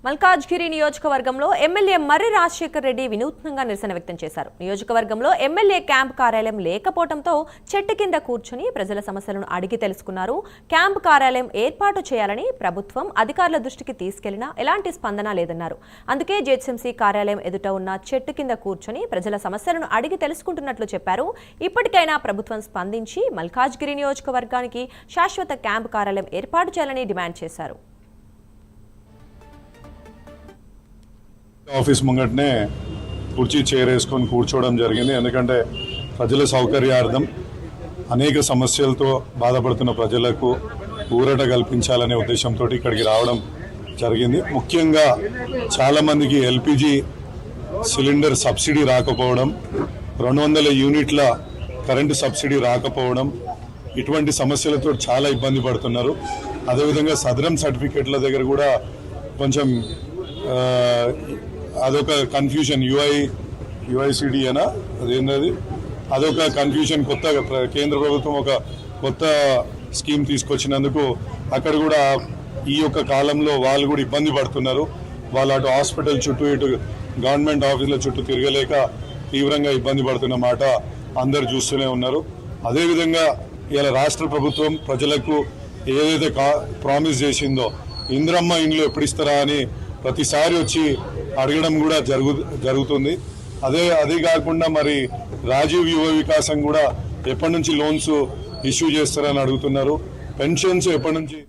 మల్కాజ్గిరి నియోజకవర్గంలో ఎమ్మెల్యే మర్రి రాజశేఖర్ రెడ్డి వినూత్నంగా నిరసన వ్యక్తం చేశారు. నియోజకవర్గంలో ఎమ్మెల్యే క్యాంప్ కార్యాలయం లేకపోవడంతో చెట్టు కింద కూర్చుని ప్రజల సమస్యలను అడిగి తెలుసుకున్నారు. క్యాంప్ కార్యాలయం ఏర్పాటు చేయాలని ప్రభుత్వం అధికారుల దృష్టికి తీసుకెళ్లినా ఎలాంటి స్పందన లేదన్నారు. అందుకే జెహెచ్ఎంసీ కార్యాలయం ఎదుట ఉన్న చెట్టు కింద కూర్చుని ప్రజల సమస్యలను అడిగి తెలుసుకుంటున్నట్లు చెప్పారు. ఇప్పటికైనా ప్రభుత్వం స్పందించి మల్కాజ్గిరి నియోజకవర్గానికి శాశ్వత క్యాంప్ కార్యాలయం ఏర్పాటు చేయాలని డిమాండ్ చేశారు. ఆఫీస్ ముంగటనే కుర్చీ చైర్ వేసుకొని కూర్చోవడం జరిగింది. ఎందుకంటే ప్రజల సౌకర్యార్థం అనేక సమస్యలతో బాధపడుతున్న ప్రజలకు ఊరట కల్పించాలనే ఉద్దేశంతో ఇక్కడికి రావడం జరిగింది. ముఖ్యంగా చాలామందికి ఎల్పిజి సిలిండర్ సబ్సిడీ రాకపోవడం, 200 యూనిట్ల కరెంటు సబ్సిడీ రాకపోవడం, ఇటువంటి సమస్యలతో చాలా ఇబ్బంది పడుతున్నారు. అదేవిధంగా సదరం సర్టిఫికేట్ల దగ్గర కూడా కొంచెం అదొక కన్ఫ్యూజన్, యుఐసిడి అనా అదేంటది, అదొక కన్ఫ్యూజన్. కొత్త కేంద్ర ప్రభుత్వం ఒక కొత్త స్కీమ్ తీసుకొచ్చినందుకు అక్కడ కూడా ఈ యొక్క కాలంలో వాళ్ళు కూడా ఇబ్బంది పడుతున్నారు. వాళ్ళు అటు హాస్పిటల్ చుట్టూ ఇటు గవర్నమెంట్ ఆఫీసుల చుట్టూ తిరగలేక తీవ్రంగా ఇబ్బంది పడుతున్న మాట అందరు చూస్తూనే ఉన్నారు. అదేవిధంగా ఇలా రాష్ట్ర ప్రభుత్వం ప్రజలకు ఏదైతే ప్రామిస్ చేసిందో ఇందిరమ్మ ఇండ్లు ఎప్పుడు ఇస్తారా అని ప్రతిసారి వచ్చి అడగడం కూడా జరుగుతుంది. అదే కాకుండా మరి రాజీవ్ యువ వికాసం కూడా ఎప్పటి నుంచి లోన్స్ ఇష్యూ చేస్తారని అడుగుతున్నారు. పెన్షన్స్ ఎప్పటి నుంచి